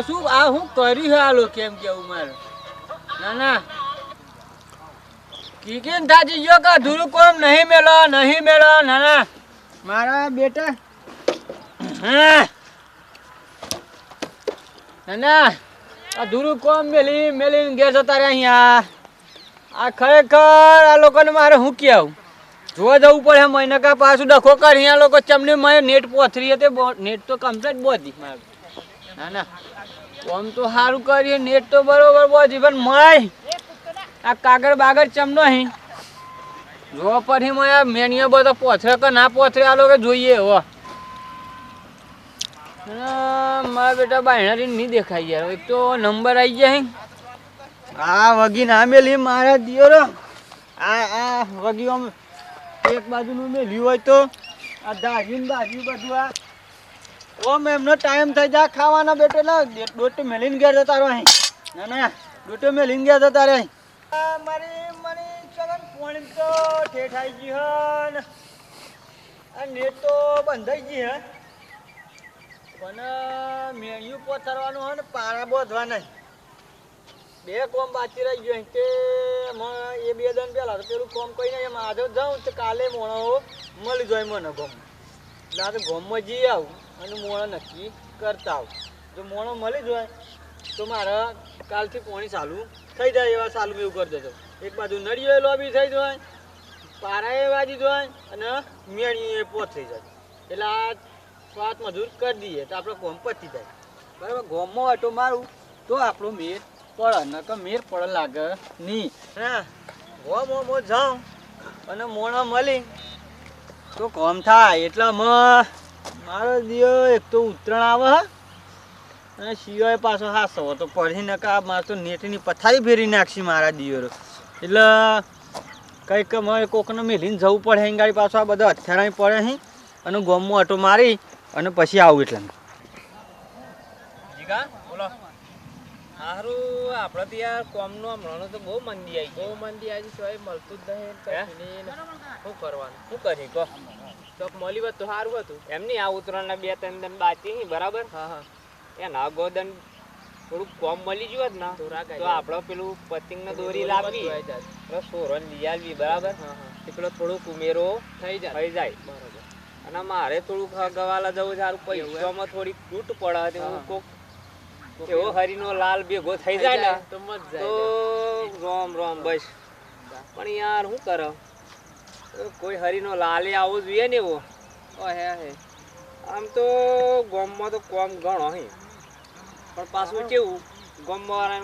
શું આ હું કરી છે આ લોકો કેમ કેવું મારે ના ના કીકીન થાજી ગયો કે અધૂરું કોમ નહીં મેલો ના ના મારા બેટા હા ના ના અધૂરું કોમ મેલીને ઘેર જતા રહ્યા અહીંયા આ ખરેખર આ લોકોને મારે શું કહેવું જોવા જવું પડે મહિને કા પાછું ડખો કરી અહીંયા લોકો ચમની મેં નેટ પોથરી હતી નેટ તો કમ્પ્લીટ બોધી મારું ના ના કોમ તો સારું કરીએ નેટ તો બરોબર બોધી પણ મય આ કાગળ બાગળ ચમનો અહીં જોવા પછી મેં મેનિયો બધો પોથરે કે ના પોથરે આ લોકો જોઈએ હો મારા બેટા બાયણાથી નહીં દેખાય યાર એક તો નંબર આવી જાય આ વગી ના મેલી મારા દિયો આ વગી આમ એક બાજુનું મેલ્યું હોય તો આ દાજી બધું આ ઓમ એમનો ટાઈમ થઈ જાય ખાવાના બેટો દોટો મેલીને ગયા જતા રહો અહીં ના ના દોટો મેલીને ગયા જતા રહે મારી ચલન પોણી તો ઠેઠાઈ ગઈ હન આ નેટ તો બંધાઈ ગઈ હે પણ મેળ્યું પોતરવાનું હોય ને પારા બોધવા નહીં બે કોમ બાકી રહી ગયો કે એ 2 દિન પહેલા તો પેલું કોમ કઈ નહીં આજે જાઉં તો કાલે મોણો મળી જાય મને ગોમ એટલે આ તો ગોમમાં જઈ આવું અને મોણો નક્કી કરતા આવું જો મોણો મળી જાય તો મારે કાલથી પોણી ચાલુ થઈ જાય એવા ચાલુ એવું કરી દેજો એક બાજુ નળીઓ લોબી થઈ જાય પારાએ વાજી જાય અને મેળી પોત થઈ જાય એટલે આ સ્વાદ મજૂર કરી દઈએ તો આપણે ગોમ પતી જાય બરાબર ગોમમાં ઓટો મારું તો આપણો મેર પડે ન કે મેર પડે લાગે નહીં હા ગોમ જાઉં અને મોણો મળી તો કોમ થાય એટલે મારો દિયો એક તો ઉતરણ આવે અને શિયોય પાછો હાસો તો પડી ન કા મારે તો નેટની પથારી ફેરી નાખશી મારા દિયો એટલે કંઈક મારે કોકને મેલીને જવું પડે અહીં ગાડી પાછો આ બધા હથિયારા પડે અહીં અને ગોમમાં ઓટો મારી અને પછી આવું એટલે જીગા બોલો હારું આપણે તો યાર કોમનો હમણાં તો બહુ મંદી આવી સોય મળતું જ નહીં શું કરવાનું શું કરી કહો તો મળી હોત તો સારું હતું એમની આ ઉતરાણના 2-3 દિન બાકી બરાબર હા એના ગોદન થોડુંક કોમ મળી ગયું ને તો આપણે પેલું પતિંગને દોરી લાવવી સોરણ લઈ આવવી બરાબર પેલો થોડુંક ઉમેરો થઈ જાય બરાબર અને મારે થોડુંક ગવાલા જવું સારું પૈસામાં થોડી તૂટ પડે હું કોક એવો હરીનો લાલ ભેગો થઈ જાય ને તો રોમ બસ પણ યાર શું કરો કોઈ હરીનો લાલે આવો જોઈએ ને એવો હે આમ તો ગામમાં તો કોમ ઘણો હે પણ પાછું કેવું ગામમાં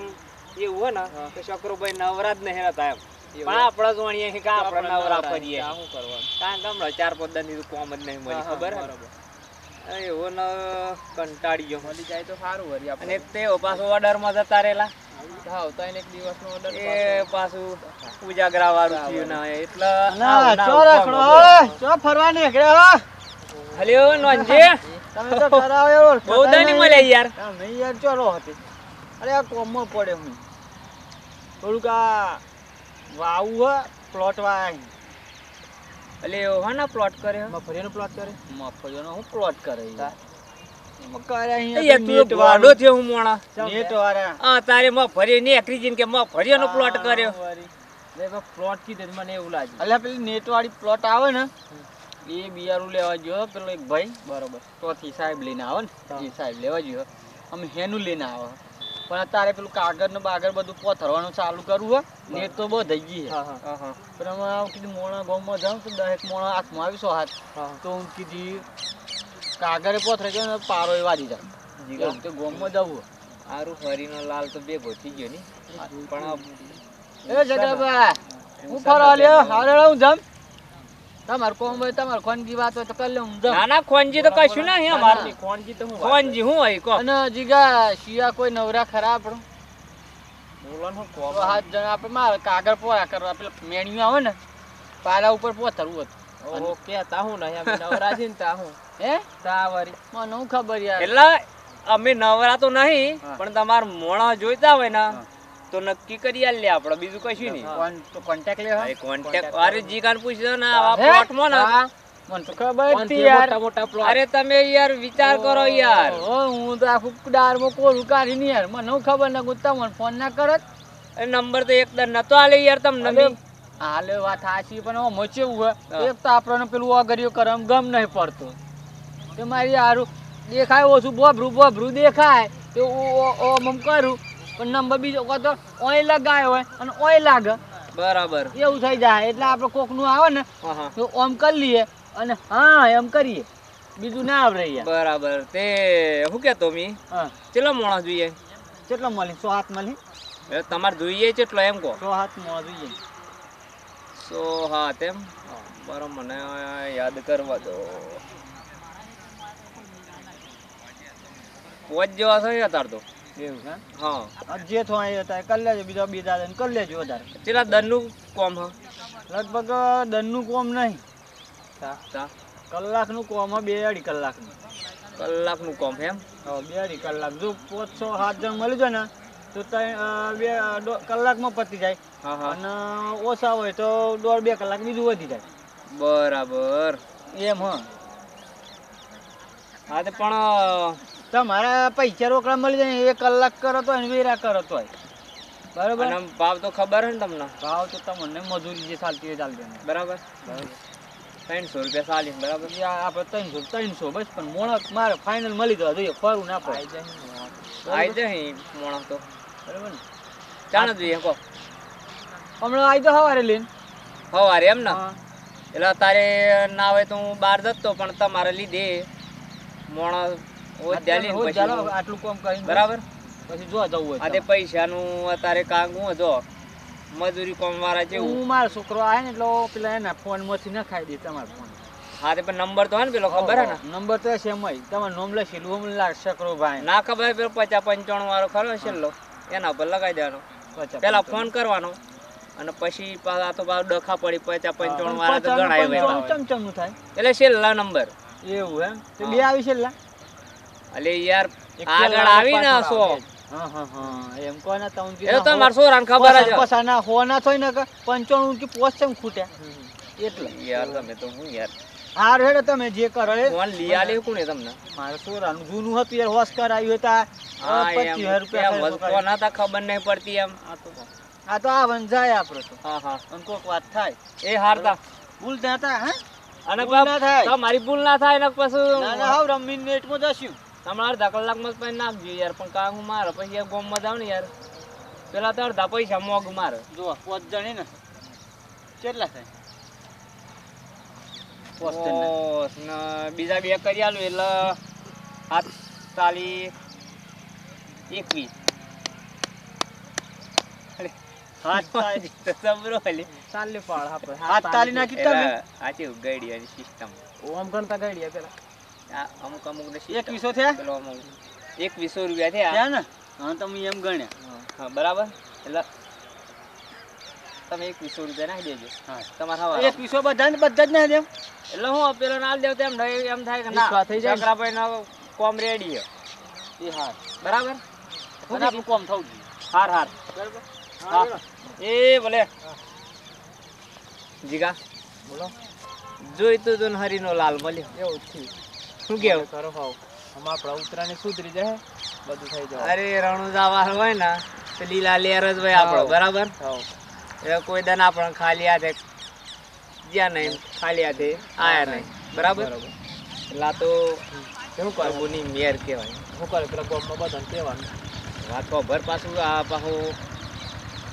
એવું હોય ને કે શકરોભાઈ નવરા જ નહીં હતા એમ પણ આપણે જોણીએ કે આપણે નવરા કરીએ શું કરવાનું કારણ કે હમણાં 4-5 દિન કોમ જ નહીં મળી ખબર એવો ન કંટાળી ગયો મળી જાય તો સારું વળી અને તે પાછો ઓર્ડરમાં જતા રહેલા એક દિવસનો ઓર્ડર એ પાછું ઉજાગરા વાળું થયું ના એટલે ચો ફરવા નીકળ્યા હલ્યો નોંજે તમે તો કરાવ્યો બહુ દાની મળ્યા યાર નહીં યાર ચલો હતી અરે આ કોમમાં પડે હું થોડુંક આ વાવું પ્લોટ વાય એટલે હો ને પ્લોટ કરે મફળીનો પ્લોટ કરે મફળીનો હું પ્લોટ કરે તારે મફળી ને એકરી જીન કે મફળીનો પ્લોટ કર્યો પ્લોટ કીધે મને એવું લાગ્યું એટલે પેલી નેટ વાળી પ્લોટ આવે ને એ બિયારું લેવા ગયો પેલો એક ભાઈ બરોબર તોથી સાહેબ લઈને આવે ને એ સાહેબ લેવા ગયો અમે હેનું લઈને આવે પણ અત્યારે પેલું કાગળ ને બાગળ બધું પોથરવાનું ચાલુ કરવું હોય નેટ તો બહુ થઈ ગઈ પણ અમે કીધું મોણા ગામમાં જાઉં તો 10 મોણા હાથમાં આવીશો હાથ તો હું કીધી કાગળે પોથરે ગયો ને પારો એ વાજી જાય તો ગામમાં જવું સારું હરીનો લાલ તો ભેગો થઈ ગયો ને પણ એ જગાભાઈ હું ફરવા લ્યો હારે હું જમ તમાર કોમ હોય તમાર ખોનજી વાત હોય તો કરી લે હું જમ ના ખોનજી તો કશું ના હે મારી ખોનજી તો હું ખોનજી હું હોય કો અને જીગા શિયા કોઈ નવરા ખરા આપણો બોલન હું કો હાથ જણ આપણે માર કાગળ પોરા કરવા પેલા મેણિયું આવે ને પારા ઉપર પોતરવું હતું ઓકે તા હું નહીં અમે નવરા છે ને તા હું હે તા વરી મને હું ખબર યાર એટલે અમે નવરા તો નહીં પણ તમાર મોણા જોઈતા હોય ને તો નક્કી કરી આલ લે આપણે બીજું કશું નહીં તો કોન્ટેક્ટ લે કોન્ટેક્ટ અરે જી કાન પૂછજો ને આવા પ્લોટ માં ને મને તો ખબર જ કોણથી હતી યાર. મોટા મોટા plot. અરે તમે યાર વિચાર કરો યાર. હું તો આખું દારમાં કોરું કાઢીને યાર મને હું ખબર ના ગું તમને ફોન ના કરત. એ નંબર તો એકદમ નતો આલે યાર તમને બી. હાલે વાત સાચી પણ આમાં ચેવું હોય એક તો આપણને પેલું અગરિયો કરમ ગમ નહીં પડતો તે મારી હારું દેખાય ઓછું બોભરું દેખાય તો ઓમ કરું પણ નંબર બીજો કો તો ઓય લગાય હોય અને ઓય લાગે બરાબર એવું થઈ જાય એટલે આપણે કોકનું આવે ને તો ઓમ કરી લઈએ અને હા એમ કરીએ બીજું ના આવડે યાર. બરાબર તે શું કહેતો મી હા કેટલા મોણા જોઈએ? કેટલો મળી 100 હાથ મળી? તમારે જોઈએ કેટલો એમ કહો? 100 હાથ મોણા જોઈએ. 100 હાથ એમ? બરાબર મને યાદ કરવા દો. પોચ જેવા થઈ તાર તો. એવું છે? હા જે થાય હતા કરી લેજો બીજા દાદા કરી લેજો વધારે. કેટલા દરનું કોમ હ? લગભગ દનનું કોમ નહીં તા કલાકનું કોમ 2-2.5 કલાકનું. કલાકનું કોમ એમ? 2.5 કલાક જો 5-6-7 જણ મળી જાય ને તો 2 કલાકમાં પતી જાય. હા હા અને ઓછા હોય તો 1.5-2 કલાક બીજું વધી જાય. બરાબર એમ હા તે પણ તમારા પૈસા રોકડા મળી જાય 1 કલાક કરો તો વેરા કરો તો બરાબર. અને ભાવ તો ખબર હે ને તમને? ભાવ તો તમને મજૂરી જે ચાલતી હોય ચાલતી હોય. બરાબર 300 રૂપિયા ચાલીસ. બરાબર આપણે 300 બસ પણ મોણક મારે ફાઇનલ મળી જવા જોઈએ ફરું ના પડે. આઈ જાય મોણા તો બરાબર ને ચાણ જોઈએ કહો હમણાં આવી તો સવારે લઈને સવારે એમ ને? એટલે તારે ના હોય તો હું બહાર જતો પણ તમારે લીધે મોણા આટલું કામ કરીને બરાબર પછી જો જવું હોય આ પૈસાનું અત્યારે કામ હું જો મજૂરી કોમ વાળા જેવું હું મારો છોકરો આવે ને એટલે પેલા એના ફોન માંથી ન ખાઈ દે તમારો ફોન. હા તે પણ નંબર તો હે ને પેલો ખબર હે ને? નંબર તો છે એમ તમારું નામ લખેલું હું લાગશે કરો ભાઈ ના ખબર પેલો 50-55 વાળો ખરો છેલ્લો એના ઉપર લગાવી દેવાનો. પેલા ફોન કરવાનો અને પછી આ તો ડખા પડી 50-55 વાળા તો ગણાય ચમચમ નું થાય એટલે છેલ્લા નંબર. એવું એમ તો બે આવી છેલ્લા અલે યાર આગળ આવી ને 100. એમ કોને એ તો માર સોરાને ખબર જ પસાના હોના થોય ને 95 કે પોસ્ટ ચમ ખૂટ્યા એટલે યાર તમે તો હું યાર હાર હેડે તમે જે કરો એ ફોન લઈ આલે કોણે તમને? મારે સોરાનું જૂનું હતું યાર હોશ કરાવ્યું હતા 25000 રૂપિયા કોણ હતા ખબર નહીં પડતી એમ. આ તો આવન જાય આપણે તો. હા હા અને કોક વાત થાય એ હારતા ભૂલ ત્યાં હતા હે અને ભૂલ ના થાય. તમારી ભૂલ ના થાય ને પછી ના ના હાવ રમી મિનિટમાં જશું તમારે અડધા કલાકમાં પછી નાખજો યાર પણ કામ હું મારે પછી ગોમમાં જાવ ને યાર પેલા તો અડધા પૈસા મોગ મારે. જો 5 જણી ને કેટલા થાય? 5 ને બીજા 2 કરી આલું એટલે 7-21 હાથ તાલી સબરો ખાલી તાલી પાડ આપણે હાથ તાલી નાખી તમે આચી ગાડીની સિસ્ટમ ઓમ કરતા ગાડી પેલા અમુક ને 2100 થયા પેલો અમુક 2100 રૂપિયા થયા થયા ને હા તમે એમ ગણ્યા હા બરાબર એટલે તમે 2100 રૂપિયા નાખી દેજો. હા તમારા હવા 2100 બધા જ ના દેમ એટલે હું પેલો નાલ દેવ તેમ એમ થાય કે ના થઈ જાય ચક્રાભાઈ નો કોમ રેડી છે એ હાર બરાબર અને આપણું કોમ થવું જોઈએ. હાર હાર બરાબર હા એ ભલે જીગા બોલો જોઈ તો હરીનો લાલ મળ્યો એવું થયું શું કેવું? કરો હાવ આપણા ઉતરાને સુધરી જાય બધું થઈ જાય. અરે રણુજા વાળ હોય ને તો લીલા લેર જ હોય આપણો બરાબર. એટલે કોઈ દન આપણને ખાલી હાથે જ્યાં નહીં ખાલી હાથે આયા નહીં બરાબર. એટલે આ તો શું કરવું ની મેર કહેવાય. શું કરે પેલા ગામમાં બધાને કહેવાનું વાત ખબર પાછું આ પાછું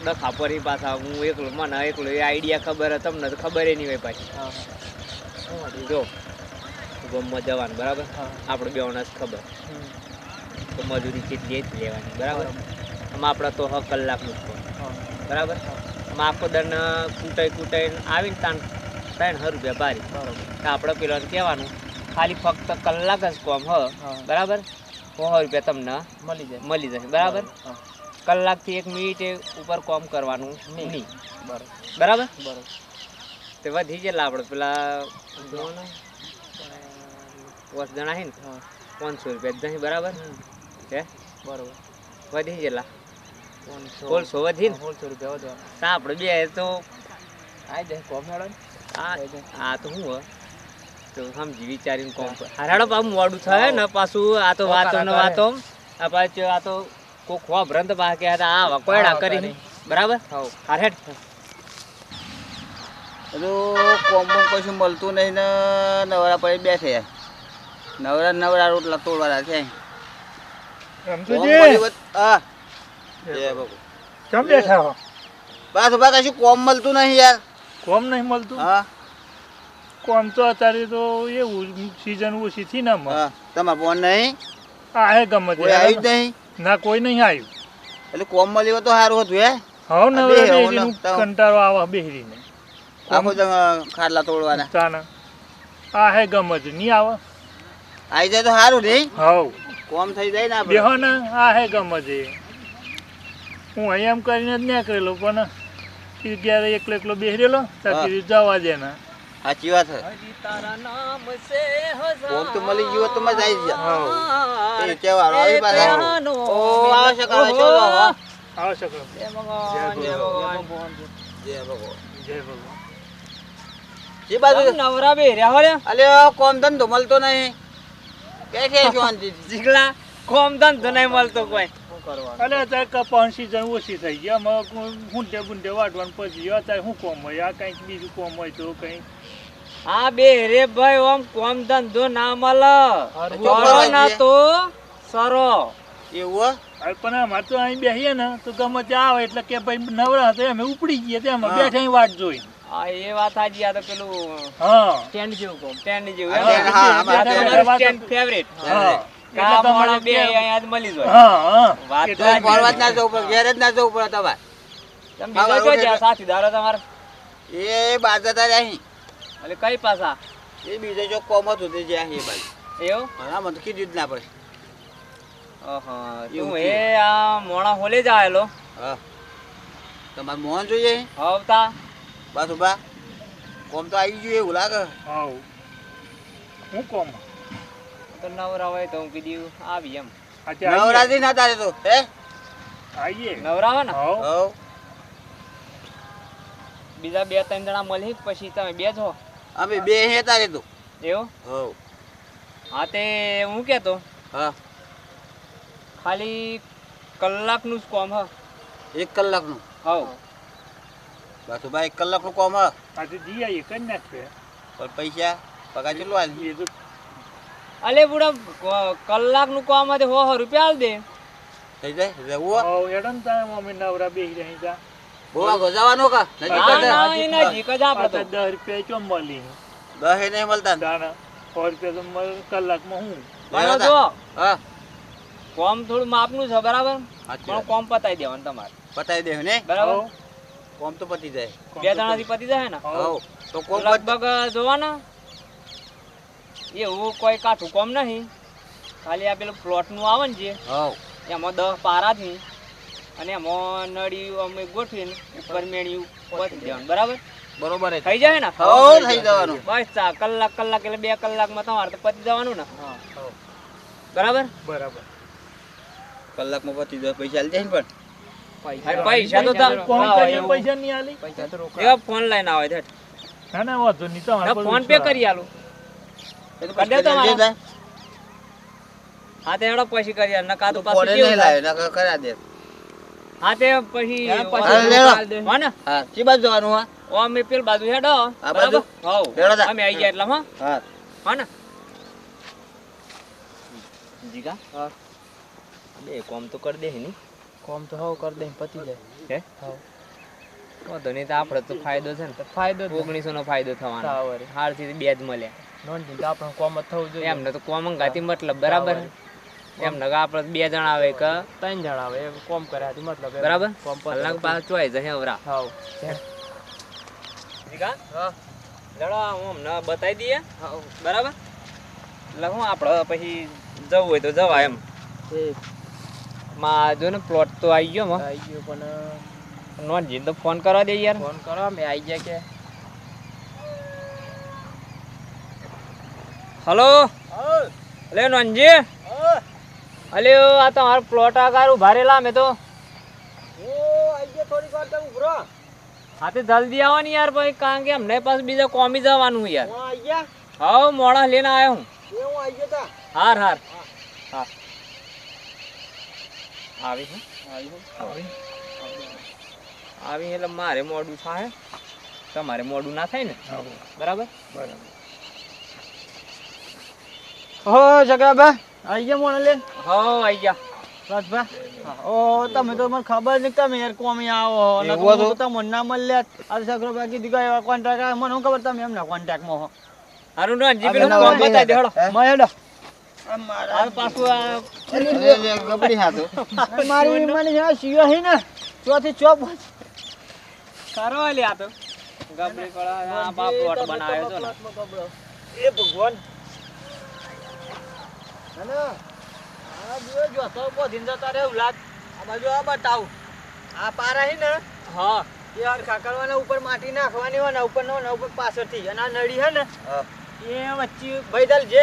ડખા પરી પાછા હું એકલો મને એકલો એ આઈડિયા ખબર તમને તો ખબર નહીં હોય પાછી. જો ગામમાં જવાનું બરાબર આપણે બેવને જ ખબર તો મજૂરી કેટલી જ લેવાની બરાબર. આમાં આપણે તો 6 કલાકનું જ બરાબર. આમાં આખો દન કૂટાઈને આવીને 300 રૂપિયા ભારી બરાબર. તો આપણે પેલાને કહેવાનું ખાલી ફક્ત કલાક જ કોમ બરાબર 100 રૂપિયા તમને મળી જશે બરાબર. કલાકથી 1 મિનિટ ઉપર કોમ કરવાનું નહીં બરાબર. તે વધી ગયેલા આપણે પેલા 5 જણા છે ને 500 રૂપિયા જશે બરાબર હે બરોબર. વધી ગયેલા 1600 વધી ને 1600 રૂપિયા વધવા આપણે બે તો આ તો શું તો સમજી વિચારીને કોમ કર હારાડો પાછું મોડું થાય ને પાછું આ તો વાતો ને વાતો આ પાછું આ તો કોક વાભરન તો બાકી હતા આ વકોડા કરી બરાબર હાર હેડ કોમ કશું મળતું નહીં ને નવરા પડી બેસે નવરા રોટલા તોડવાના છે કેમ બેઠા હો? બસ ઉભા કશું કોમ મળતું નહીં યાર. કોમ નહીં મળતું? હા કોમ તો અત્યારે તો એવું સીઝન ઓછી થી ને તમારે ફોન નહીં આ હે ગમે કોઈ આવ્યું જ નહીં ના કોઈ નહીં આવ્યું એટલે કોમ મળી હોય તો સારું હતું હે. હવ ને બેહીરીનું કંટાળો આવે બેહીરીને આખો ખાટલા તોડવાના તાના આ હે ગમે જ નહીં આવે આવી જાય તો સારું નહીં હવ કોમ થઈ જાય ને આપણે બેહો ને આ હે ગમે છે હું અહીં એમ કરીને જ ના કરેલો પણ ક્યારે એકલો એકલો બેહરેલો તાકી જવા દે ને સાચી વાત છે તારા નામ સે કોમ તો મળી ગયો તો મજા આવી જાય. હવ એ તહેવાર આવી પાછા ઓ આવશ્યક ચલો આવશ્યક જય ભગવાન જય ભગવાન જય ભગવાન જય ભગવાન જે બાજુ નવરા બે રહ્યા હો રે અલે કોમ ધંધો મળતો નહીં કે છે શાંતિ જીગલા કોમ ધંધો નહીં મળતો કોઈ અલે અત્યારે કપાસ સીઝન ઓછી થઈ ગઈ આમાં હુંડે બુંડે વાટવાનું પછી અત્યારે શું કોમ હોય આ કંઈક બીજું કોમ હોય તો કંઈક હા બે રે ભાઈ ઓમ કોમ ધંધો ના મળે કરવા ચોરો ના જઈએ? તો સરો એવું હવે પણ અમારે તો અહીં બેસીએ ને તો ગમે ત્યાં આવે એટલે કે ભાઈ નવરા હતા અમે ઉપડી ગઈએ તેમાં બેઠા અહીં વાટ જોઈ હા એ વાત સાચી આ તો પેલું હા સ્ટેન્ડ જેવું કોમ સ્ટેન્ડ જેવું હા, એમ? હા, અમારે તમારું સ્ટેન્ડ ફેવરેટ હા કામ એટલે વાળા તમારે બે કે- અહીંયા જ મળી જાય હા હા વાત એટલે સાચી. ફરવા જ ના જવું પડે ઘેર જ ના જવું પડે તમારે તમે બીજા જો જ્યાં સાથીદારો તમારા એ બાર જતા રહ્યા અહીં એટલે કઈ પાસા એ બીજો જો કોમ હતું તે જ્યાં એ બાજુ એવું હા મને તો કીધું જ ના પડે તું એવું એ આ મોણા હોલે જ આવેલો હા તમારે મોહન જોઈએ હવતા બસ ઉભા કોમ તો આવી ગયું એવું લાગે હાઉ હું કોમ તો નવરા હોય તો હું કીધું આવી એમ આજે આવીએ નવરાત્રી ના તારે તો હે આવીએ નવરા હોય ને હાઉ હવ બીજા બે ત્રણ જણા મળી પછી તમે બે છો અમે બે હે તારે તો એવું હવ હા તે હું કેતો હા ખાલી કલાકનું જ કોમ હ 1 કલાકનું હવ બસ ઉભા 1 કલાકનું કોમ હ આજે જી આવીએ કરી નાખીએ પણ પૈસા પગાર કેટલો આવી એ તો અલે બુડા કલાકનું કોમ હતી 100 રૂપિયા આલ દે થઈ જાય રહેવું હાઉ એડન તારે મમ્મી નવરા બેસી રહી તા બહુ આગળ જવાનું કા નજીક ના જ ના એ નજીક જ આપણે તો 10 રૂપિયા ચોમ મળી 10 નહીં મળતા ને. દાણા 100 રૂપિયા તો કલાકમાં હું બનો જો હા કોમ થોડું માપનું છે બરાબર સાચી પણ વાત. કોમ પતાઈ દેવાનું તમારે પતાવી દે ને બરાબર હાઉ. કોમ તો પતી જાય કોમ બે તો જણાથી પતી જાય ને હાઉ. હવ તો કોમ લગભગ જોવાના એવું કોઈ કાઠું કોમ નહીં ખાલી આ પેલું પ્લોટનું આવે ને જે હવ એમાં 10 પારાથી અને એમાં નળી અમે ગોઠવીને ઉપર મેળ્યું પતી દેવાનું બરાબર બરોબર જ. થઈ જાય ને હવ થઈ જવાનું બસ કલાક એટલે 2 કલાકમાં તમારે તો પતી જવાનું ને બરાબર બરાબર કલાકમાં પતી જાય પૈસા આલી જાય ને પણ પૈસા તો કોમ હા, કરીએ એવું. પૈસા નહીં આલી એવા ફોન લઈને આવે છે ના ના વાંધો નહીં તમારે પર ફોન પે વિશ્વાસ. કરી આલું એ તો કરી દે પછી તમારા. જલ્દી થાય. હા તે એડો પછી કરી આલ નકા તો તો પાછું ફોને કેવું નહીં થાય? લાવે નકર કરા દે હા તે પછી હા, લેલો. હો ને હા ચી બાજુ જવાનું હા ઓ અમે પેલ બાજુ હેડો આ બાજુ? હાઉ હેડો તા. અમે આવી ગયા એટલે હા હા હા ને જીગા બે કોમ તો કરી દે ની કોમ તો હવ કરી દે પતી જાય હે વાંધો નહીં તો આપણે તો ફાયદો છે ને તો ફાયદો જ 1900 નો ફાયદો થવાનો તાવરે હારથી બે જ મળ્યા નોન તો આપણે કોમ જ થવું જોઈએ એમને તો કોમ અંગાથી મતલબ બરાબર એમને કે આપણે બે જણા આવે કે 3 જણા આવે એ કોમ કર્યાથી મતલબ એમ. બરાબર કોમ કલાક પાસ ચોઈ જશે અવરા હાવ જીગા લડો હું અમને બતાવી દઈએ બરાબર એટલે હું આપણે પછી જવું હોય તો જવા એમ ઠીક માં જો ને પ્લોટ તો આવી ગયો માં આવી ગયો પણ નોંધજી તો ફોન કરવા દે યાર ફોન કરો અમે આવી ગયા કે હલો અલે નોંધજી અલે આ તો મારો પ્લોટ આકાર ઉભા રહેલા અમે તો હા તે જલ્દી આવો ને યાર ભાઈ કારણ કે અમને પાછું બીજા કોમી જવાનું યાર હાઉ મોડા લઈને આવ્યો હું એ હું આવી ગયો તા હાર હાર હા આવી હું આવી એટલે મારે મોડું થાય તમારે મોડું ના થાય ને બરાબર હો જગાબા આવી ગયા મોણ લે હાઉ આવી ગયા રાજભા ઓ તમે તો મને ખબર નહીં તમે યાર કોમી આવો અને તો તમને ના મળ્યા આ સગરો બાકી દીગા એવા કોન્ટ્રાક્ટ મને હું ખબર તમે એમના કોન્ટ્રાક્ટમાં હો હારું ના જીબી નું કામ બતાવી દે હળો મહેડો આ પાછું મારી મને છે સીયો હે ને ચોથી ચોપ સારો લે આ તો ગબડી કળા આ બાપ પ્લોટ બનાવ્યો તો ને એ ભગવાન અને આ દિયો જો તો બોધીન જતા રે ઉલાદ આ બાજુ આ બતાવ આ પારા હે ને હા એ હર ખાકરવાના ઉપર માટી નાખવાની હોય ને ઉપર નો ને ઉપર પાછળથી અને આ નળી હે ને એ વચ્ચે ભઈદલ જે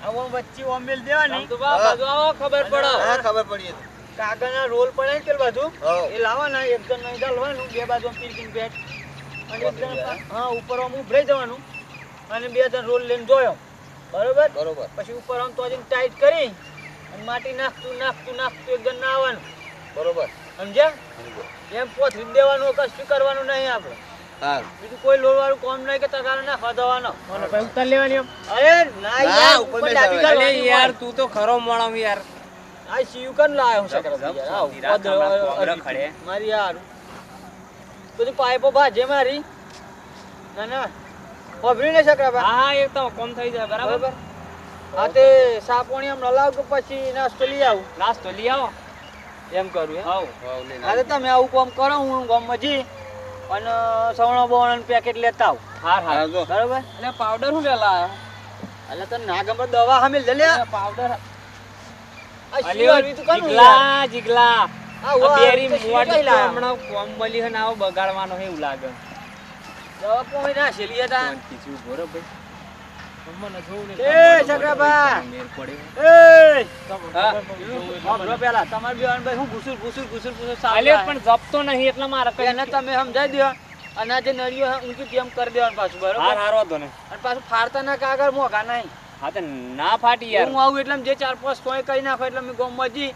આવો વચ્ચે ઓમેલ દેવાની તો બાજુ આવો ખબર પડે હા ખબર પડી કાગળના રોલ પડે કે બધું એ લાવવાના એક જણ નહીં ડાલવાનું બે બાજુ પીરકીન બેટ અને એક જણ હા ઉપર આમ ઉભરાઈ જવાનું અને બે જણ રોલ લઈને જોયો બરોબર બરોબર પછી ઉપર આમ તો ટાઈટ કરી અને માટી નાખતું એક જણ ના આવવાનું બરોબર સમજ્યા એમ પોથરી દેવાનું કશું કરવાનું નહીં આપણે હા બીજું કોઈ લોડ વાળું કામ નહીં કે તગારો નાખવા દેવાનો અને પછી ઉતાર લેવાની એમ અરે ના યાર ઉપર ડાબી અરે કરવાની યાર તું તો ખરો મોણો યાર આ સીયુ કન લાયો છે ખડે મારી યાર બધી પાઇપો ભાજે મારી ના ના ખબરી ને શકરા હા હા એક તો કોમ થઈ જાય બરાબર બરાબર હા તે સાપોણી આમ લાવ કે પછી નાસ્તો લઈ આવું નાસ્તો લઈ આવો એમ કરું એમ હાઉ હા તો તમે આવું કામ કરો હું ગામમાં જી અને સવણો બોવણ પેકેટ લેતા આવું હાર હાર હા જો બરાબર એટલે પાવડર હું લેલા એટલે તને ના ગમે દવા હામે લે લે પાવડર આ સીયુ હરવી તું કનું યાર જીગલા આ વો બેરી આ સીયુ મોટી કઈ લાયા? હમણાં કોમ મળી હે ને આવો બગાડવાનો હે એવું લાગે દવા કોઈ ના છેલી હતા ખીચું ભરો ભાઈ મને જોઉં ને એ છકરાબા મેર પડે એ હા સાંભળો પેલા તમારે બે ભાઈ હું ઘુસુર અલે પણ જપતો નહીં એટલે મારે કઈ એને તમે સમજાઈ દો અને આ જે નળીઓ હે ઊંચી તેમ કરી દેવાનું પાછું હાર બરોબર હારો હતો ને અને પાછું ફાડતા ના કાગળ મોઘા નહીં હા તો ના ફાટી યાર હું આવું એટલે જે 4-5 કોઈ કઈ નાખો એટલે મેં ગામમાં જી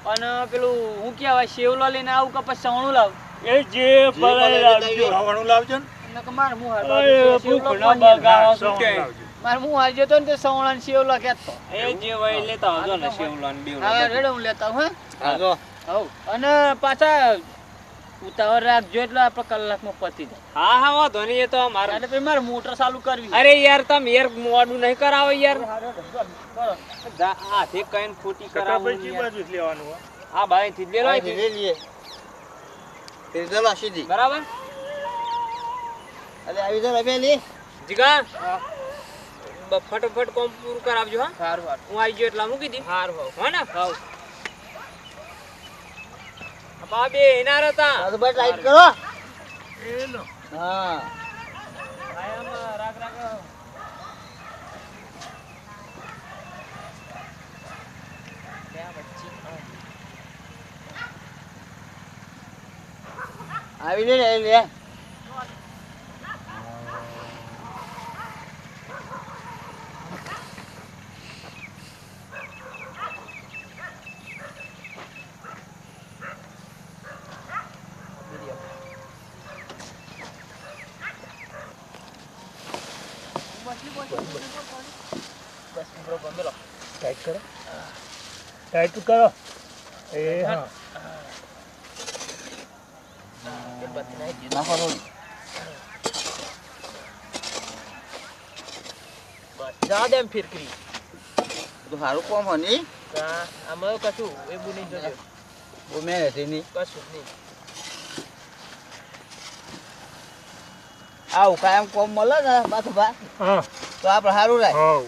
અને પેલું હું કહેવાય સેવલો લઈને આવું કે પછી સવણું લાવ એ જે ભરાઈ લાવજો રાવણું લાવજો ને અને કે મારે મું હાર અરે સેવલો ભૂખ કોણ ના યાર? બગાડો શું શું કે? મારે મું હાર જતો ને તે સવણા ને સેવલો કહેતો એ જે હોય લેતા આવજો ને શેવલા ને હા બેવલા રેડો હું લેતા હું હા જો હઉ અને પાછા ઉતાવળ રાખજો એટલે આપણે કલાકમાં પતી જાય હા હા વાંધો નહીં એ તો અમારે એટલે પછી મારે મોટર ચાલુ કરવી અરે યાર તમે યાર મોડું નહીં કરાવો યાર કરો. હાથે કઈ ખોટી કટા કરાવો પછી બાજુ જ લેવાનું હો. હા ભાઈ થી લેલો અહીંથી લઈ લઈએ તે ચલો સીધી બરાબર અરે આવી જા રમેલી જીગા ફટોફટ કોમ પૂરું કરાવજો હા સારું સારું હું આવી ગયો એટલા મૂકી દી સારું હો હો ને બા બે એના હતા આ તો બસ લાઈટ કરો એ લો. હા રાખ રાખ આવી લે લે ટાઈટ કરો ટાઈટ કરો એ હા નાખો થોડી જા દે એમ ફિરકરી તો સારું કોમ હની આમાં કશું એ બુની જોજો બહુ મહેનત એની કશું નહીં આવું કાયમ કોમ મળે ને પાછું ભા હા તો આપણે સારું રહે હા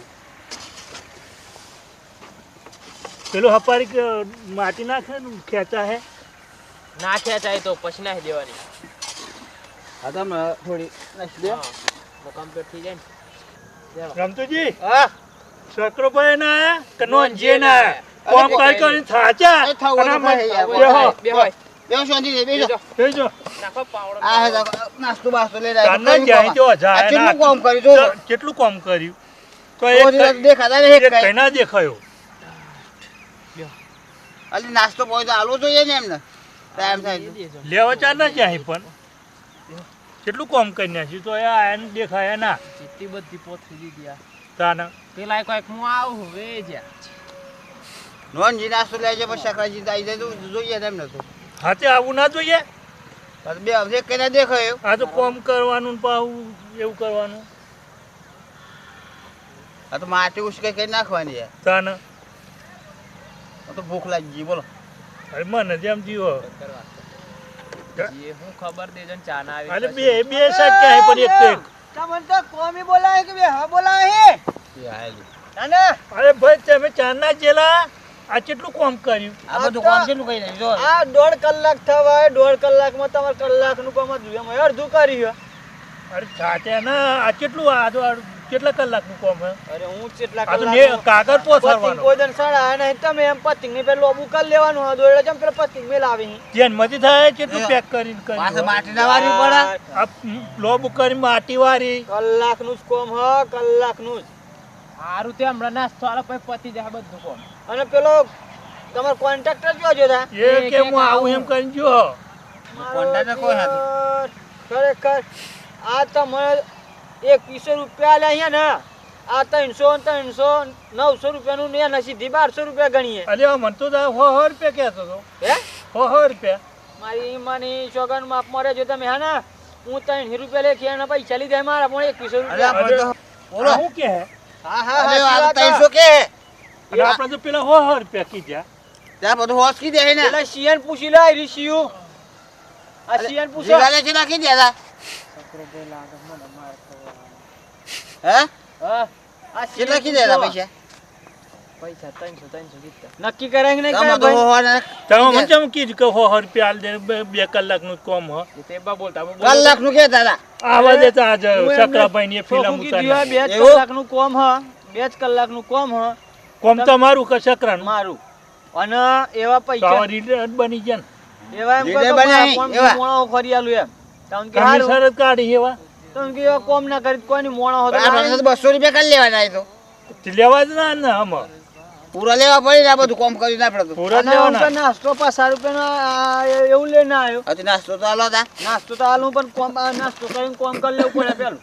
પેલું હપારી કે માટી નાખે ને ખેંચા હે ના ખેંચાય તો પછી નાખી દેવાની હા તમે થોડી નાખી દે કમ્પ્લીટ થઈ જાય ને રમતુજી હા સક્રોભાઈ ના આયા કે નોનજી ના આયા અરે કોમ કરી કરીને થાચા અરે થાવું અને તો થાય યાર, બેહો. બે હોય બેસો શાંતિથી, બેસો. બેજો. નાખો પાવડો આ હે નાસ્તો બાસ્તો લઈને આવ્યો. તાના જાય તો આ જાય કેટલું ના. કામ કર્યું જો. કેટલું કામ કર્યું તો રોજ રોજ દેખાતા નહીં એક કાંઈ. કઈ ના દેખાયો અલી નાસ્તો પોય તો આલવો જોઈએ ને એમને ટાઈમ થાય તો. લેવા ચાર ના જાય પણ કેટલું કામ કરી નાખ્યું તો એ આયા દેખાયા ના ચીટી બધી પોથરી દીધી આ તાના પેલા કોઈક હું આવું હવે જ્યાં નોનજી નાસ્તો લઈ જાય પછી શકરાજી આવી જાય તો જોઈએ ને એમને તો. હાથે આવું ના જોઈએ પાછું બે અવધે કઈ ના દેખાયો. આ તો કામ કરવાનું ને પાછું એવું કરવાનું આ તો માટી ઉસકે કઈ નાખવાની યાર. તાના આ તો ભૂખ લાગી ગઈ બોલો. અરે મને જેમ જીવો જે હું ખબર દેજો ને ચા ના આવી અરે બે સાઈડ ક્યાં પણ એક તો એક તમને તો કોમી બોલાય કે બે હા બોલાય હે એ આયેલી. નાના અરે ભાઈ તમે ચાર ના જેલા આ કેટલું કામ કર્યું આ બધું કામ કેટલું કરી નાખ્યું જો. આ 1.5 કલાક થવા 1.5 કલાકમાં તમારે કલાકનું કામ જ એમ અડધું કર્યું અરે સાચા ના આ કેટલું આ તો કેટલા કલાકનું કામ હે અરે હું કેટલા આ તો ને કાગળ પોસાડવાનો કોઈ દન સડા નહીં તમે એમ પતિંગ ને પેલું લોબુ કરી લેવાનું હા દોડે જમ પેલા પતિંગ મેલ આવી ધ્યાન મતી થાય કેટલું પેક કરીને પાછા કર્યું માટી ના વારવી પડે. આ લોબ કરી માટી વારી કલાકનું જ કોમ હ કલાકનું જ સારું તે હમણાં નાસ્તો આલો પછી પતી જાય બધું કોમ અને પેલો તમારો કોન્ટ્રાક્ટર જોજો તા એ કે હું આવું એમ કરીને જો કોન્ટ્રાક્ટર કોઈ નથી. ખરેખર આ તમારે 2100 રૂપિયા લે અહીંયા ને આ 300 900 રૂપિયાનું ને ના સીધી 1200 રૂપિયા ગણીએ અરે મને તો 100 રૂપિયા કહેતો હતો હે 100 રૂપિયા મારી માની સોગન માપ મરે જો તમે હા ને હું 300 રૂપિયા લે ખેના પૈસા લીધા મારા પણ 2100 અરે રૂપિયા આપણે તો બોલો. આ શું કે હા હા અરે હા આ તો 300 કે હે. અને આપણે તો પેલા 100 રૂપિયા કીધા ત્યાં બધું હોશ કી દે ને. પેલા શિયાન પૂછી લે આરી શિયુ આ શિયાન પૂછો જીગાલે છે નાખી દેતા. હે હા આ કેટલા કી દેતા પૈસા. પૈસા 300 કીધા નક્કી કરાય કે નહીં તમે કરે તો ભાઈ હોવાને તમે મને કેમ કીધું કે 100 રૂપિયા આલ દે 2 કલાકનું જ કામ હ એ તે બા બોલતા કલાકનું કે દાદા. આવા દેતા આજ હું એમને સકરાભાઈ ની ફિલ્મ ચોખ્ખું કીધું ઉતારી હે, 2 એવું? કલાકનું કોમ હ 2 કલાકનું કોમ હ કોમ તમારું કે સકરાનું મારું અને એવા તો પૈસા આવા રીડર બની જાય ને એવા એમ લીડર કહો તો બનાવી, મારા એવા. મોણો ફરી આલું એમ તમને કે તમે હારું શરત કાઢી એવા તમને કે એવા કોમ ના કરી કોઈની મોણો હતો આ મને તો 200 રૂપિયા કરી લેવાના એ તો. તે લેવા જ ના ને આમાં પૂરા લેવા પડી ને આ બધું કામ કર્યું ના પડે તો. પૂરા જ અને આમ તો લેવાના નાસ્તો 5 રૂપિયાનો એવું લઈને આવ્યો હજી નાસ્તો તો આલો તા. નાસ્તો તો આલું પણ કોમ નાસ્તો કરીને કોમ કરી લેવું પડે પેલું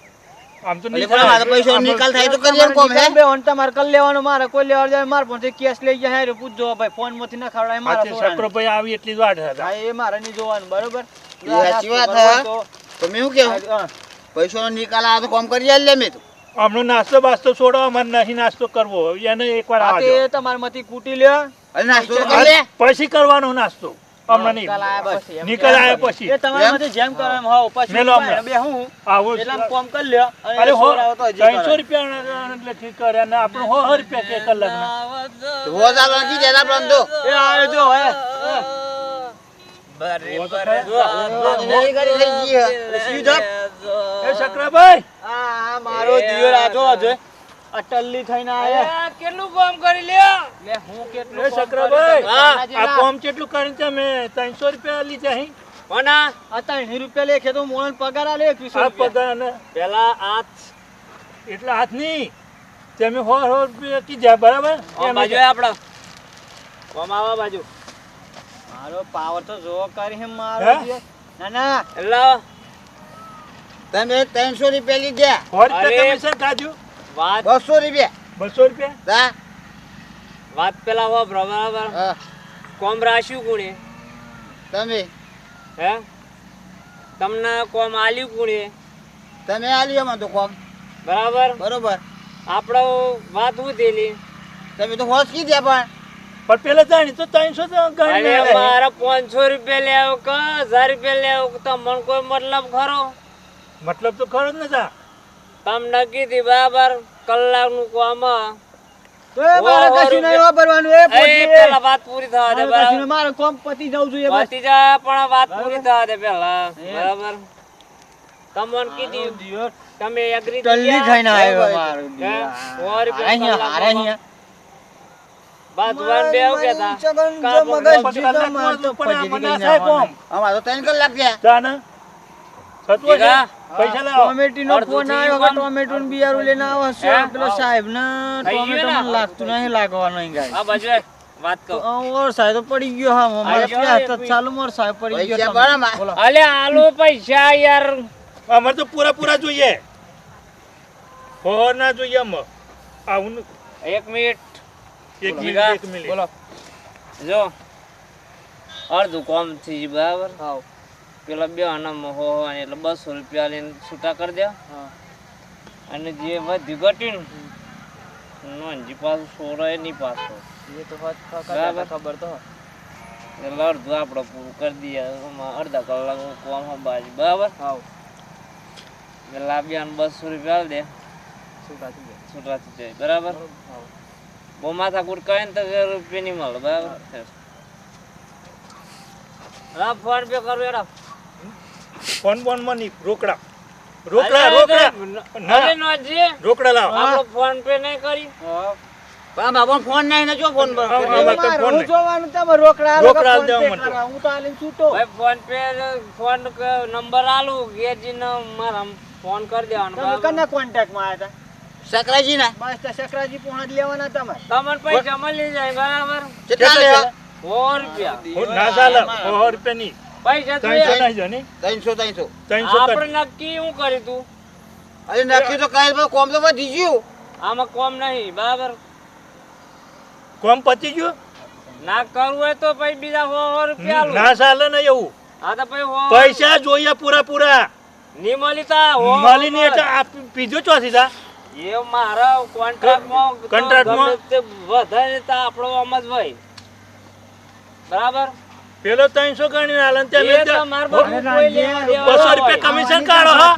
આમ તો અલી નહીં પણ મારા પૈસાનો નિકાલ થાય તો કરીએ ને કોમ હે. બે વન તમારે કરી લેવાનું મારે કોઈ લેવા જાય મારે પણ કેસ લઈ જાય હારે પૂછજો ભાઈ ફોન માંથી ના ખવડાય મારા છોકરાને. સકરાભાઈ આવી એટલી જ વાટ હતા હા એ મારે નહીં જોવાનું બરોબર એ સાચી વાત નાસ્તો હે. કરવો તો મેં શું કેવું તો, હા. પૈસાનો નિકાલ આ તો કામ કરી આલે મેં તો. હમણાં નાસ્તો બાસ્તો છોડવા મને નહીં નાસ્તો કરવો એને એકવાર આ આવજો તે તમારા માંથી કૂટી લે અરે નાસ્તો તો કરી લે. પછી કરવાનો નાસ્તો હમણાં નહીં નિકાલ આયા પછી એમ નિકાલ આવ્યા પછી એ તમારા માંથી જેમ કરો એમ હોવ પછી મેલો હમણાં. બે હું આવો એટલે આમ કોમ કરી લ્યો અને અરે સોરાવો તો હજી 300 કરો. રૂપિયા એટલે ઠીક કરે અને આપણે 100 રૂપિયા કે કલાકના તો હોજ આલો નથી દેતા પણ તો. એ આવે જો હે નહીં કરી થઈ ગઈ હે. શિવ જાપ. એ સકરાભાઈ આ મારો દિયર આજો આજે અટલ્લી થઈને આયા કેટલું કામ કરી લે લે હું કેટલું એ કોમ સકરાભાઈ કર્યું તમે આ કોમ કેટલું કરીને તમે 300 રૂપિયા લીધા અહીં કોના આ 300 રૂપિયા લેખે તો મોણન પગાર આલે 2100 આ રૂપિયા પગાર અને પેલા આ એટલા હાથ નહીં તમે 100 રૂપિયા કીધા બરાબર બાજુ આપડે કોમ આવા બાજુ મારો પાવર તો જો કરી હે મારો હે? દિયર. ના ના એટલે તમે 300 રૂપિયા લીધા 100 અરે. રૂપિયા કમિશન કાઢ્યું વાત 200 રૂપિયા 200 રૂપિયા તા. વાત પેલા હો બરાબર હા, કોમ રાખ્યું કોણે તમે હે તમને કોમ આલ્યું કોણે તમે આલ્યો મને તો કોમ બરાબર બરોબર. આપણો વાત ઉતેલી તમે તો હોશ કી દે પણ પણ પેલા જાણી તો 300 તો ગણી અરે મારા 500 રૂપિયા લેવો કે 1000 રૂપિયા લેવો કે તમને કોઈ મતલબ ખરો મતલબ તો ખરો જ ને તા તમને કીધી બરાબર કલાકનું કામ તો એ મારે કશું નહીં વાપરવાનું એ એ પોતે પેલા વાત પૂરી થવા દે મારે કશું નહીં, બરાબર મારે કોમ પતી જવું જોઈએ બસ પતી જાય પણ વાત પૂરી થવા દે પેલા બરાબર તમને કીધી દિયર તમે એગ્રી ટલ્લી થઈને આવ્યો ભાઈ. મારો દિયર. હે? 100 રૂપિયા અહીંયા હારે કલાકમાં. અહીંયા બાજવાન બે આવું કહેતા. અમારે તો 3 કલાક ગયા. જાને સત્વ છે જીગા, પૈસા લાવો ટોમેટીનો અડધું ફોન થઈ આવ્યો ગયું કે ટોમેટોનું બિયારું લઈને આવો છો હે? પેલો સાહેબ ને થઈ ગયું ટોમેટો ને? મને લાગતું નહીં લાગવાનું અહીં ગાય આ બાજુ આય, વાત કહું. ઓર સાહેબ તો પડી ગયો હા મારે આયો પ્યાસ એક તો મિનિટ. ચાલુ મોર સાહેબ પડી પૈસા ગયો બરાબર. બોલો અલે આલુ પૈસા યાર. અમારે તો પૂરા જોઈએ ફોર ના જોઈએ અમે આવું એક મિનિટ એક જીગા, મિનિટ એક મિનિટ બોલો. જો અડધું કોમ થઈ ગયું બરાબર. હાવ પેલા બે આના હો એટલે 200 રૂપિયા લઈને છૂટા કરી દે. હા અને જે વધ્યું ઘટ્યું ને નોંધી પાછું સોરાય નહીં પાછો. એ તો હોત બરાબર. ખબર તો એટલે અડધું આપણે પૂરું કરી દઈએ. આમાં અડધા કલાકનું કોમ હોય બાજુ બરાબર. હાવ એટલે આ બેન 200 રૂપિયા આલી દે શું કાચી જાય છૂટા થઈ જાય બરાબર. હાવ બહુ માથાકૂટ કરે ને તો 1000 રૂપિયા નહીં મળે બરાબર. હા ફોન પે કરો એડા. ફોન માં નહીં રોકડા રોકડા ના અરે નોજી, રોકડા લાવો આપણો ફોન પે નહીં કરી. બાબા ફોન નહીં ને જો ફોન પર. હા, હા, હા. તો ફોન હું નહીં. જોવાનું તમે રોકડા રોકડા ફોન દેવા પે માંડો. કરાવ. હું તો આલીને છૂટો ભાઈ ફોન નંબર આલું ગેજીનો મારા ફોન કરી દેવાનો તમે બરાબર. કના કોન્ટેક્ટમાં આવ્યા સકરાજી ના હતા બસ તો શકરાજી પહોંચ લેવાના તમારે તમને પૈસા મળી જાય બરાબર. કેટલા લેવા? 100 રૂપિયા હું ના ચાલે 100 રૂપિયા નહીં પૈસા તો 300 એ- નાખજો નહીં 300. 300 આપણે નક્કી શું કર્યું તું? અરે નક્કી તો કાંઈ પણ કોમ તો વધી ગયું. આમાં કોમ નહીં બરાબર. કોમ પતી ગયું ના કરવું હોય તો પછી બીજા 100 રૂપિયા આલું. ના ચાલે ને એવું હા તો પછી 100 પૈસા જોઈએ પૂરા નહીં મળી તા 100 મળી નહીં એટલે આ પીજો ચોથી તા એ મારા કોન્ટ્રાક્ટમાં તો કોન્ટ્રાક્ટમાં? ગમે તે વધારે તા આપણો આમ જ હોય બરાબર. પેલો 300 ગણી આલે ને એ તો તમે મારા બાપુ કોઈ લેવા દેવા 200 રૂપિયા કમિશન કાઢો હા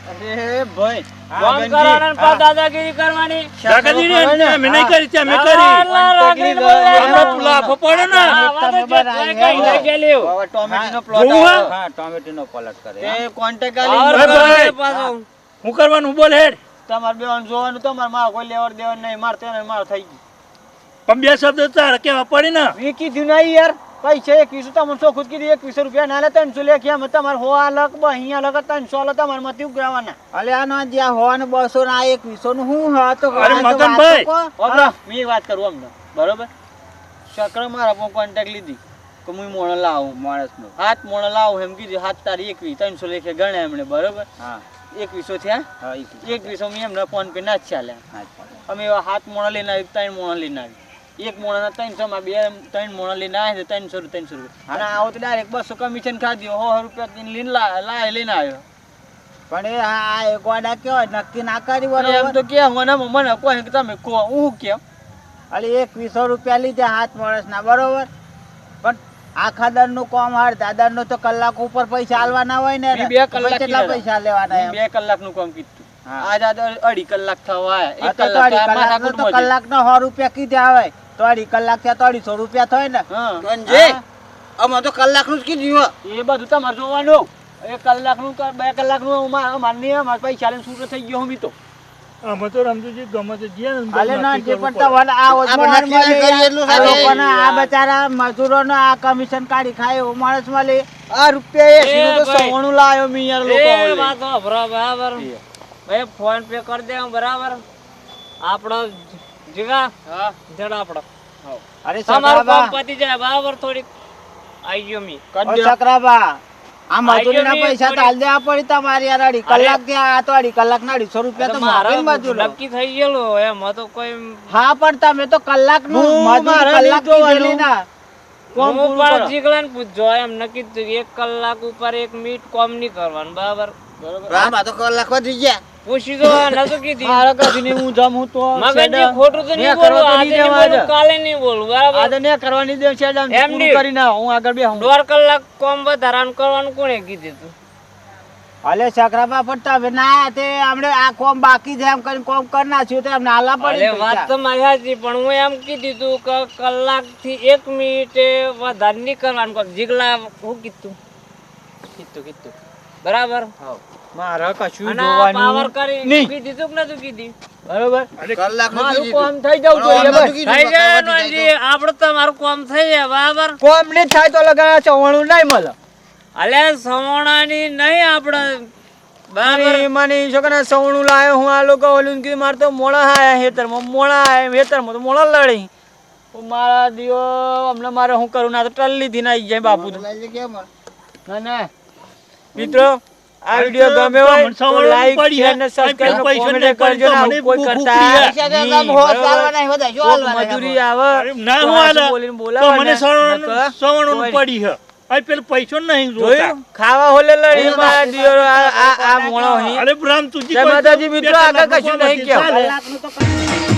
અરે ભાઈ કામ કરવાના ને પાછા દાદાગીરી કરવાની. દાદાગીરી અમે નહીં કરી તે અમે કરી આલા રાગડીને બોલે. અમને પુલાફો પડે ને હા, વાત જ છે. કઈ નહીં ગયેલું. હવે ટોમેટીનો પ્લોટ જોવું હે? આવ્યો. હા ટોમેટીનો પલટ કરે. એ કોન્ટેક્ટ ઓર આલી ભાઈ. કરે પાછો. હું કરવાનું બોલ હેડ તમારે બેવાનું જોવાનું તમારે મારે કોઈ લેવડ દેવડ નહીં મારે તેને મારે થઈ ગયું પણ બે શબ્દ તારે કેવા પડી ને મેં કીધું નહીં યાર પૈસા 21 તમને ચોખ્ખું જ કીધું 21 રૂપિયા ના લે 300 લેખી એમ તમારે હો અલગ બહી અલગ 300 અલગ તમારે માંથી ઉઘરાવાના અલે આનો જ્યાં હો ને 200 ના 2100 નું હું હા તો અરે મગનભાઈ. ઓબરા મેં વાત કરું અમને બરોબર શકર મારા પણ કોન્ટેક્ટ લીધી કે હું મોણ લાવું માણસનો. હાથ મોણ લાવું એમ કીધું હાથ તારી 21 300 લેખે ગણ્યા એમણે બરોબર હા 2100 થયા હા 2100 મેં એમને ફોન પે ના જ ચાલ્યા અમે એવા હાથ મોણ લઈને આવી 3 મોણ લઈને આવી એક મોણા 300 માં 3 મોણા લઈને આવ્યા 300 રૂપિયા અને આવો તો ડાયરેક્ટ 200 કમિશન ખાધી 100 રૂપિયા લઈને લઈને આવ્યો પણ એ આ એક વાડા કેવાય નક્કી ના કરી એમ બરોબર. તો કે મને કોઈ તમે કહો હું કેમ અલે 2100 રૂપિયા લીધા હાથ માણસના બરોબર. પણ આખા દરનું કોમ હાર દાદરનો તો કલાક ઉપર પૈસા આલવાના હોય ને મેં 2 કલાક કેટલા પૈસા લેવાના એમ? 2 કલાકનું કામ કીધું હા. આજ અઢી કલાક થવા આયા હા, 1 તો કલાક અઢી કલાકનો તો કલાકનો 100 રૂપિયા કીધા આવે તો અઢી કલાક થયા તો 250 રૂપિયા થાય ને. હા જે અમે તો કલાકનું જ કીધું હો. એ બધું તમારે જોવાનું 1 કલાકનું 2 કલાકનું અમારે નહીં અમારે પૈસા લઈને છૂટો થઈ ગયો હું તો અમે તો રમતુજી ગમે તે જે ને અલે ના નક્કી જે કરવું પણ પડે. તમને આ આપણે મોહન નક્કી મળે, કરીએ એટલું આ સારું. લોકોને આ બચારા મજૂરોનો આ કમિશન કાઢી ખાય એવો માણસ મળે. આ રૂપિયા 80 નું તો ભાઈ. સવણું લાયો મી યાર એ લોકો વાત વાપરો બરાબર. ભાઈ ફોન પે કરી દે બરાબર. આપણો જીગા હા જડ આપણો અરે તમારું કામ સકરાબા, પતી જાય બરાબર. થોડીક આઈ ગયો મી ઓ કરી દો સકરાબા, આ મજૂરીના આઈ ગયો પૈસા તો થોડી- હાલ દેવા પડી તમારે યાર. અઢી કલાક થયા, આ તો અઢી કલાકના 250 રૂપિયા તો મારા માગે મજૂરો. નક્કી થઈ ગયેલું એમ તો કોઈ હા પણ તમે તો કલાકનું હું મજૂરી મારા કલાક નહીં જોવાનું. કીધેલી ના. કોમ હું પૂરું પણ કરો. જીગલાને પૂછજો એમ નક્કી જ થયું. 1 કલાક ઉપર 1 મિનિટ કોમ નહીં કરવાનું બરાબર. આમાં તો કલાક વધી ગયા. પૂછી દો નતું કીધી મારા કદી હું જમું તો મગજની ખોટું તો નહીં બોલું. આજે નહીં બોલું, કાલે નહીં બોલું બરાબર. આજે ને કરવાની દે છે પૂરું MD. કરી ના હું આગળ બે હું 1.5 કલાક કોમ વધારાનું કરવાનું કોણે કીધું તું? અલે સકરાબા પણ તમે ના તે હમણે આ કોમ બાકી છે એમ કરીને કોમ કરી નાખ્યું તો એમને આલા પડી અરે વાત તો મારી સાચી પણ હું એમ કીધું તું કે કલાક થી 1 મિનિટે વધારે નહીં કરવાનું. કોક જીગલા હું કીધું કીધું બરાબર. મારે કશું અને આ પાવર જોવાનું કરી નહીં. કીધી તું કે નતું કીધી બરોબર કલાકનું મારું કીધું. કામ થઈ જવું જોઈએ હમણાં બસ. કીધું, થઈ જાય બકાવા થઈ નોંધી આપણે તમારું કામ થઈ જાય બરાબર કોમ નહીં થાય તો લગા ચવાણું નહીં મળે અલ્યા સવણાની નહીં આપણે બરાબર મને છોકરા સવણું લાયો હું આ લોકો ઓલું કીધું મારે તો મોળા આયા હેતરમાં મોળા આયા હેતરમાં તો મોળા લડી મારા દિયો અમને મારે હું કરું ના તો ટલ્લી થી ના જાય બાપુ તો બોલાય છે કેમ? ના ના મિત્રો આ વિડિયો ગમે હોય તો લાઈક શેર ને સબસ્ક્રાઇબ ને કોમેન્ટ કરજો ને આવું કોઈ કરતા પૈસા તો નહીં, આમ હોશ બરોબર? આલવાના હોય બધા, શું કોક આલવાના છે મજૂરી આવે અરે ના તો હું હાચું આલે. બોલીને તો બોલાવે મને ને. સવણું કોઈ- પડી છે આ પેલું પૈસો નહીં જોતા જોયું ખાવા હોલે લડી મારા દિયો આ મોણો અહીં અરે રામ તુજી જય માતાજી મિત્રો આગળ કશું નહીં કહેવું કલાકનું તો